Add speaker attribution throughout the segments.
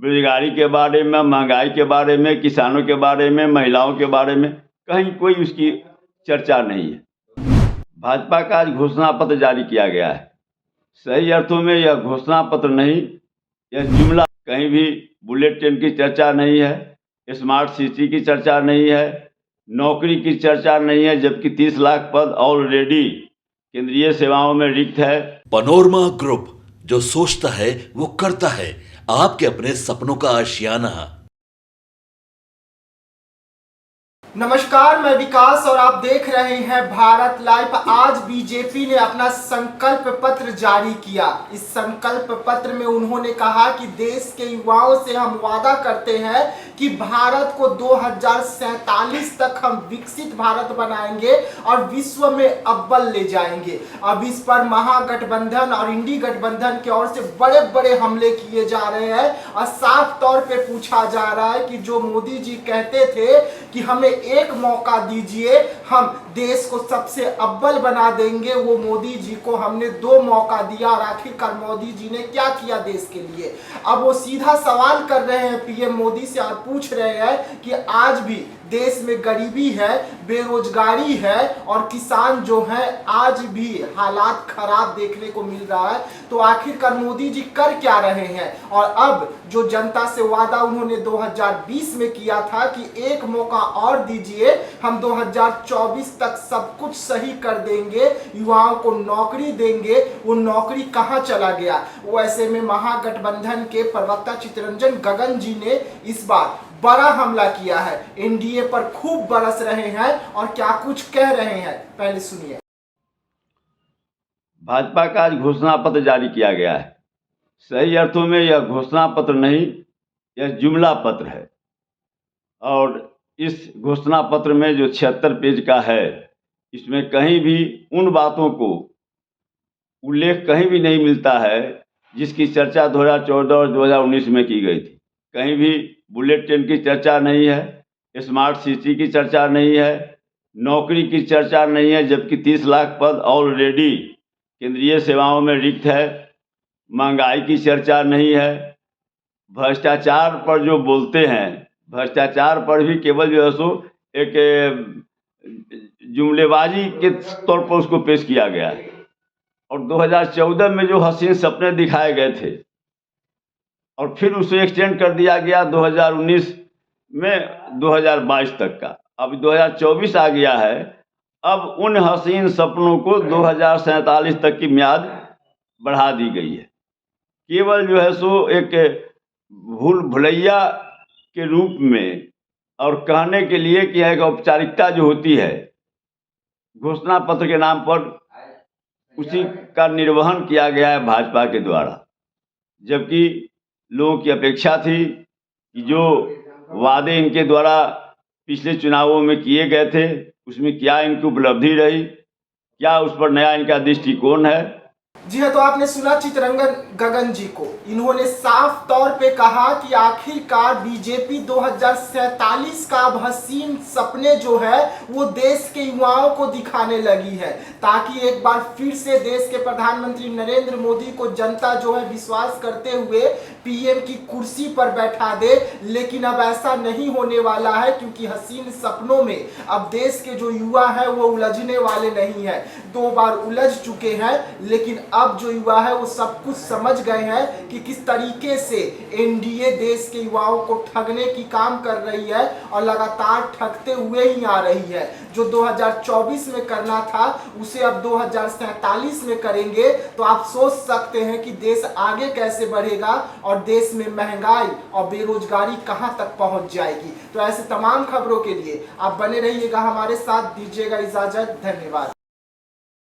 Speaker 1: बेरोजगारी के बारे में, महंगाई के बारे में, किसानों के बारे में, महिलाओं के बारे में कहीं कोई उसकी चर्चा नहीं है। भाजपा का आज घोषणा पत्र जारी किया गया है। सही अर्थों में यह घोषणा पत्र नहीं, यह जुमला। कहीं भी बुलेट ट्रेन की चर्चा नहीं है, स्मार्ट सिटी की चर्चा नहीं है, नौकरी की चर्चा नहीं है, जबकि 30 लाख पद ऑलरेडी केंद्रीय सेवाओं में रिक्त है।
Speaker 2: पनोरमा ग्रुप, जो सोचता है वो करता है। आपके अपने सपनों का आशियाना।
Speaker 3: नमस्कार, मैं विकास और आप देख रहे हैं भारत लाइव। आज बीजेपी ने अपना संकल्प पत्र जारी किया। इस संकल्प पत्र में उन्होंने कहा कि देश के युवाओं से हम वादा करते हैं कि भारत को 2047 तक हम विकसित भारत बनाएंगे और विश्व में अव्वल ले जाएंगे। अब इस पर महागठबंधन और इंडी गठबंधन की ओर से बड़े बड़े हमले किए जा रहे हैं और साफ तौर पे पूछा जा रहा है कि जो मोदी जी कहते थे कि हमें एक मौका दीजिए, हम देश को सबसे अव्वल बना देंगे, वो मोदी जी को हमने 2 मौका दिया और आखिरकार मोदी जी ने क्या किया देश के लिए। अब वो सीधा सवाल कर रहे हैं पीएम मोदी से और पूछ रहे हैं कि आज भी देश में गरीबी है, बेरोजगारी है और किसान जो है आज भी हालात खराब देखने को मिल रहा है। तो आखिरकार मोदी जी कर क्या रहे हैं। और अब जो जनता से वादा उन्होंने 2020 में किया था कि एक मौका और दीजिए, हम 2024 तक सब कुछ सही कर देंगे, युवाओं को नौकरी देंगे, वो नौकरी कहां चला गया। वो ऐसे में महागठबंधन के प्रवक्ता चित्तरंजन गगन जी ने इस बार बड़ा हमला किया है, एनडीए पर खूब बरस रहे हैं और क्या कुछ कह रहे हैं, पहले सुनिए।
Speaker 1: भाजपा का आज घोषणा पत्र जारी किया गया है। सही अर्थों में यह घोषणा पत्र नहीं, यह जुमला पत्र है। और इस घोषणा पत्र में जो 76 पेज का है, इसमें कहीं भी उन बातों को उल्लेख कहीं भी नहीं मिलता है जिसकी चर्चा 2014 और 2019 में की गई थी। कहीं भी बुलेट ट्रेन की चर्चा नहीं है, स्मार्ट सिटी की चर्चा नहीं है, नौकरी की चर्चा नहीं है, जबकि 30 लाख पद ऑलरेडी केंद्रीय सेवाओं में रिक्त है। महंगाई की चर्चा नहीं है। भ्रष्टाचार पर जो बोलते हैं, भ्रष्टाचार पर भी केवल जो है सो एक जुमलेबाजी के तौर पर उसको पेश किया गया है। और 2014 में जो हसीन सपने दिखाए गए थे और फिर उसे एक्सटेंड कर दिया गया 2019 में 2022 तक का। अब 2024 आ गया है। अब उन हसीन सपनों को 2047 तक की म्याद बढ़ा दी गई है। केवल जो है सो एक भूल भुलैया के रूप में और कहने के लिए कि एक औपचारिकता जो होती है घोषणा पत्र के नाम पर, उसी का निर्वहन किया गया है भाजपा के द्वारा। जबकि लोगों की अपेक्षा थी कि जो वादे इनके द्वारा पिछले चुनावों में किए गए थे उसमें क्या इनकी उपलब्धि रही, क्या उस पर नया इनका दृष्टिकोण है।
Speaker 3: जी हाँ, तो आपने सुना चित्तरंजन गगन जी को। इन्होंने साफ तौर पे कहा कि आखिरकार बीजेपी 2047 का अब हसीन सपने जो है वो देश के युवाओं को दिखाने लगी है, ताकि एक बार फिर से देश के प्रधानमंत्री नरेंद्र मोदी को जनता जो है विश्वास करते हुए पीएम की कुर्सी पर बैठा दे। लेकिन अब ऐसा नहीं होने वाला है, क्योंकि हसीन सपनों में अब देश के जो युवा है वो उलझने वाले नहीं है। 2 बार उलझ चुके हैं, लेकिन अब जो युवा है वो सब कुछ समझ गए हैं कि किस तरीके से एनडीए देश के युवाओं को ठगने की काम कर रही है और लगातार ठगते हुए ही आ रही है। जो 2024 में करना था उसे अब 2047 में करेंगे। तो आप सोच सकते हैं कि देश आगे कैसे बढ़ेगा और देश में महंगाई और बेरोजगारी कहां तक पहुंच जाएगी। तो ऐसे तमाम खबरों के लिए आप बने रहिएगा हमारे साथ। दीजिएगा इजाजत, धन्यवाद।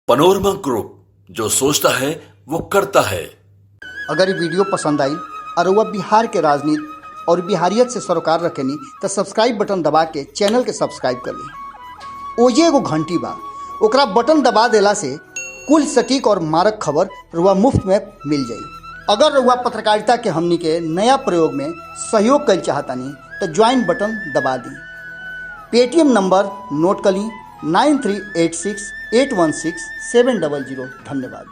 Speaker 2: पनोरमा ग्रुप, जो सोचता है वो करता है।
Speaker 4: अगर ये वीडियो पसंद आई और वह बिहार के राजनीति और बिहारियत से सरोकार रखेनी तो सब्सक्राइब बटन दबा के चैनल के सब्सक्राइब कर ली। ओजे एगो घंटी बा, ओकरा बटन दबा देला से कुल सटीक और मारक खबर रुआ मुफ्त में मिल जाई। अगर रुआ पत्रकारिता के हमनी के नया प्रयोग में सहयोग कर चाहतानी तो ज्वाइन बटन दबा दी। पेटीएम नंबर नोट कर ली 9386 816 700। धन्यवाद।